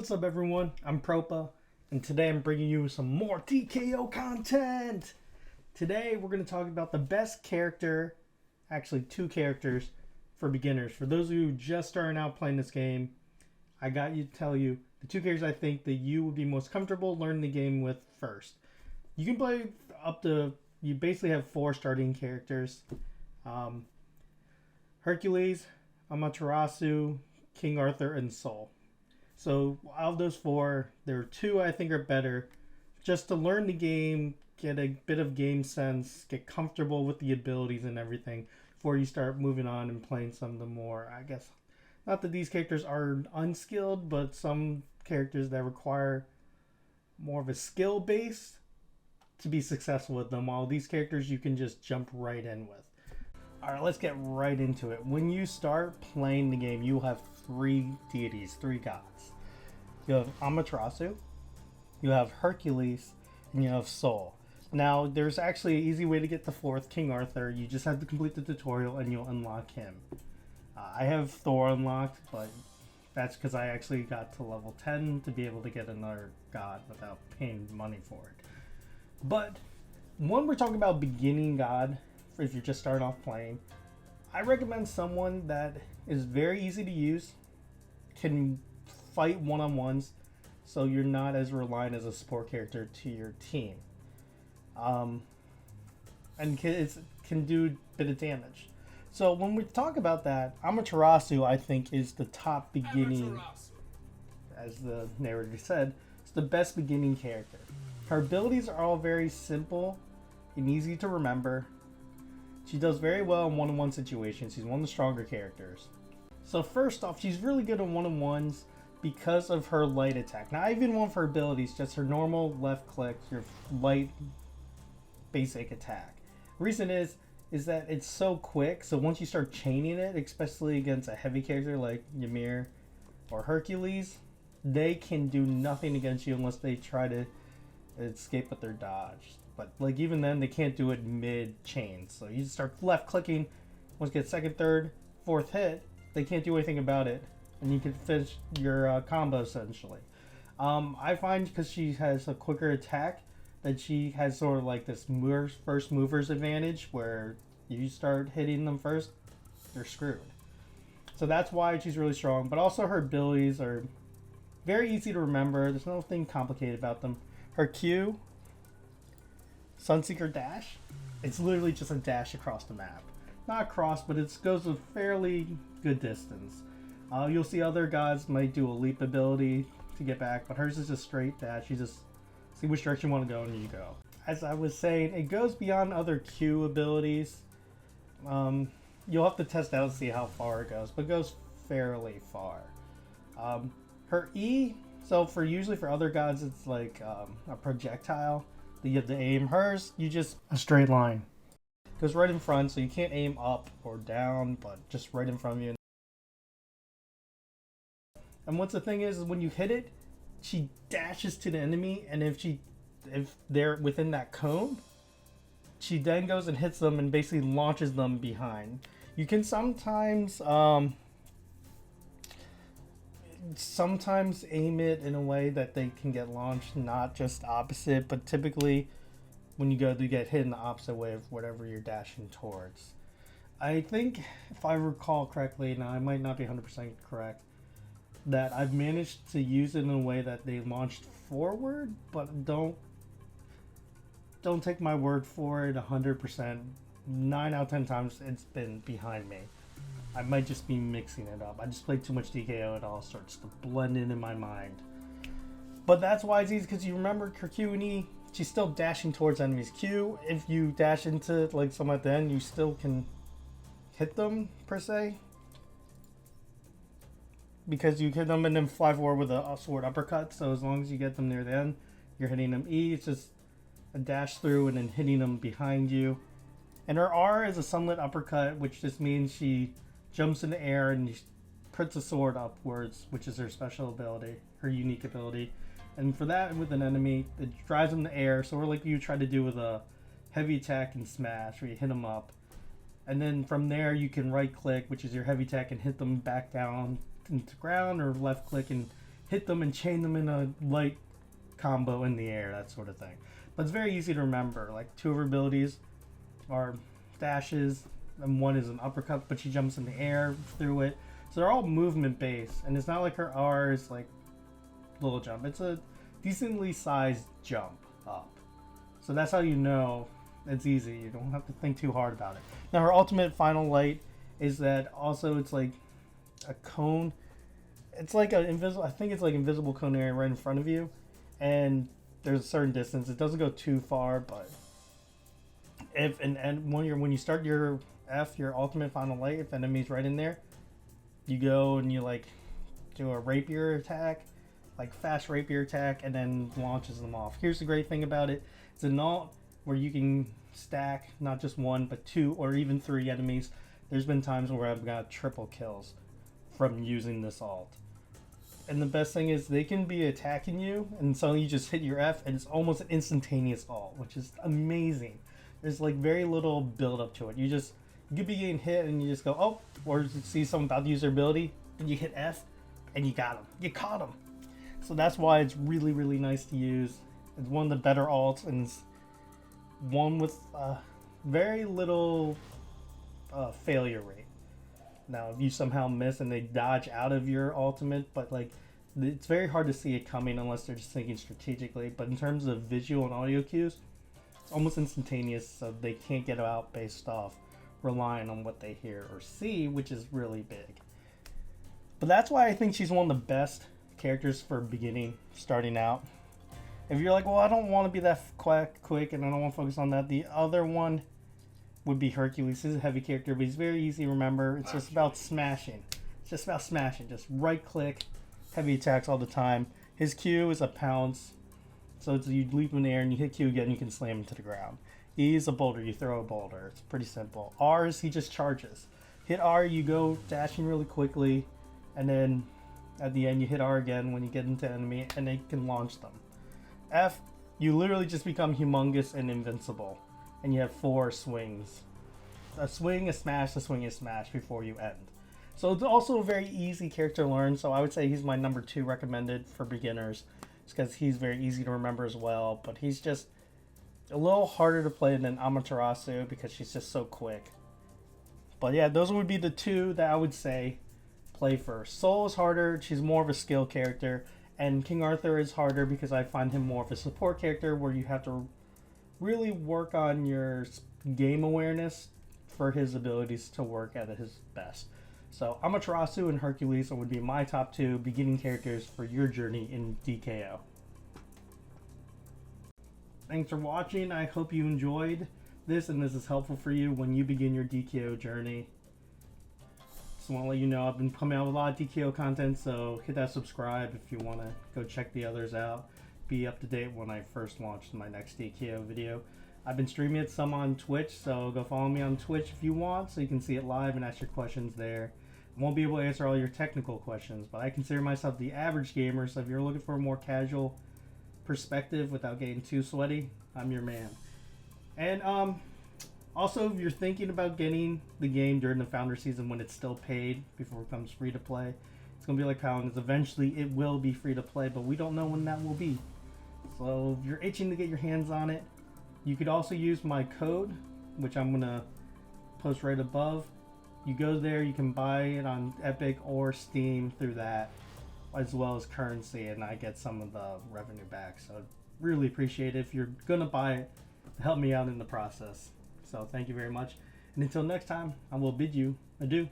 What's up, everyone? I'm Proppa, and today I'm bringing you some more DKO content. Today we're going to talk about the best character, actually two characters, for beginners. For those of you just starting out playing this game, I got you to tell you the two characters I think that you would be most comfortable learning the game with first. You can play up to, you basically have four starting characters. Hercules, Amaterasu, King Arthur, and Sol. So out of those four, there are two I think are better just to learn the game, get a bit of game sense, get comfortable with the abilities and everything before you start moving on and playing some of the more, I guess, not that these characters are unskilled, but some characters that require more of a skill base to be successful with them, while these characters you can just jump right in with. Alright, let's get right into it. When you start playing the game, you will have three deities, three gods. You have Amaterasu, you have Hercules, and you have Sol. Now, there's actually an easy way to get the fourth, King Arthur. You just have to complete the tutorial and you'll unlock him. I have Thor unlocked, but that's because I actually got to level 10 to be able to get another god without paying money for it. But when we're talking about beginning god, if you're just starting off playing, I recommend someone that is very easy to use, can fight one-on-ones, so you're not as reliant as a support character to your team, and can do a bit of damage. So when we talk about that, Amaterasu I think is the top beginning, as the narrator said, it's the best beginning character. Her abilities are all very simple and easy to remember. She does very well in one-on-one situations. She's one of the stronger characters. So first off, she's really good in one-on-ones because of her light attack. Not even one of her abilities, just her normal left click, your light basic attack. The reason is that it's so quick, so once you start chaining it, especially against a heavy character like Ymir or Hercules, they can do nothing against you unless they try to escape with their dodge. But like even then, they can't do it mid-chain. So you just start left clicking. Once you get second, third, fourth hit, they can't do anything about it, and you can finish your combo essentially. I find because she has a quicker attack that she has sort of like this first movers advantage, where you start hitting them first, they're screwed. So that's why she's really strong. But also her abilities are very easy to remember. There's nothing complicated about them. Her Q, Sunseeker Dash, it's literally just a dash across the map. Not across, but it goes a fairly good distance. You'll see other gods might do a leap ability to get back, but hers is just straight dash. You just see which direction you want to go and you go. As I was saying, it goes beyond other Q abilities. You'll have to test out and see how far it goes, but it goes fairly far. Her E, so usually for other gods it's like a projectile that you have to aim. Hers, you just a straight line. Goes right in front, so you can't aim up or down, but just right in front of you. And what's the thing is when you hit it, she dashes to the enemy, and if they're within that cone, she then goes and hits them and basically launches them behind. You can sometimes aim it in a way that they can get launched, not just opposite, but typically when you go, you get hit in the opposite way of whatever you're dashing towards. I think, if I recall correctly, now I might not be 100% correct, that I've managed to use it in a way that they launched forward, but don't take my word for it 100%. 9 out of 10 times it's been behind me. I might just be mixing it up. I just played too much DKO, it all starts to blend in my mind. But that's why it's easy, because you remember her Q and E, she's still dashing towards enemies. Q, if you dash into like someone at the end, you still can hit them per se, because you hit them and then fly forward with a sword uppercut. So as long as you get them near the end, you're hitting them. E, it's just a dash through and then hitting them behind you. And her R is a sunlit uppercut, which just means she jumps in the air and puts a sword upwards, which is her special ability, her unique ability. And for that, with an enemy, it drives them in the air, sort of like you try to do with a heavy attack and smash, where you hit them up. And then from there, you can right click, which is your heavy attack, and hit them back down into the ground, or left click and hit them and chain them in a light combo in the air, that sort of thing. But it's very easy to remember. Like, two of her abilities are dashes, and one is an uppercut, but she jumps in the air through it. So they're all movement based, and it's not like her R is like little jump. It's a decently sized jump up. So that's how you know it's easy. You don't have to think too hard about it. Now her ultimate final light is that also it's like a cone. It's like an invisible. I think it's like invisible cone area right in front of you, and there's a certain distance. It doesn't go too far, but if and when you start your your ultimate final light, if enemy's right in there, you go and you like do a rapier attack, like fast rapier attack, and then launches them off. Here's the great thing about it: it's an ult where you can stack not just one but two or even three enemies. There's been times where I've got triple kills from using this ult. And the best thing is they can be attacking you, and suddenly you just hit your F, and it's almost an instantaneous ult, which is amazing. There's like very little build up to it. You could be getting hit, and you just go, oh, or you see someone about to use their ability, and you hit F, and you got them. You caught them. So that's why it's really, really nice to use. It's one of the better ults, and it's one with very little failure rate. Now, if you somehow miss and they dodge out of your ultimate, but like it's very hard to see it coming unless they're just thinking strategically. But in terms of visual and audio cues, it's almost instantaneous, so they can't get out based off relying on what they hear or see, which is really big. But that's why I think she's one of the best characters for beginning, starting out. If you're like, well, I don't want to be that quick and I don't want to focus on that, the other one would be Hercules. He's a heavy character, but he's very easy to remember. It's just about smashing. It's just about smashing. Just right click, heavy attacks all the time. His Q is a pounce. So it's you leap in the air and you hit Q again, you can slam him to the ground. E is a boulder, you throw a boulder. It's pretty simple. R is he just charges. Hit R, you go dashing really quickly, and then at the end you hit R again when you get into enemy, and they can launch them. F, you literally just become humongous and invincible, and you have 4 swings. A swing, a smash, a swing, a smash before you end. So it's also a very easy character to learn, so I would say he's my number 2 recommended for beginners. It's because he's very easy to remember as well, but he's just a little harder to play than Amaterasu because she's just so quick. But yeah, those would be the 2 that I would say play first. Soul is harder, she's more of a skill character, and King Arthur is harder because I find him more of a support character where you have to really work on your game awareness for his abilities to work at his best. So Amaterasu and Hercules would be my top 2 beginning characters for your journey in DKO. Thanks for watching. I hope you enjoyed this and this is helpful for you when you begin your DKO journey. Just want to let you know I've been coming out with a lot of DKO content, so hit that subscribe if you want to go check the others out. Be up to date when I first launch my next DKO video. I've been streaming it some on Twitch, so go follow me on Twitch if you want so you can see it live and ask your questions there. I won't be able to answer all your technical questions, but I consider myself the average gamer, so if you're looking for a more casual perspective without getting too sweaty, I'm your man. And also, if you're thinking about getting the game during the founder season when it's still paid before it becomes free to play, it's gonna be like Paladins. Eventually it will be free to play, but we don't know when that will be. So if you're itching to get your hands on it, you could also use my code, which I'm gonna post right above. You go there, you can buy it on Epic or Steam through that, as well as currency, and I get some of the revenue back. So I'd really appreciate it if you're gonna buy it to help me out in the process. So thank you very much, and until next time, I will bid you adieu.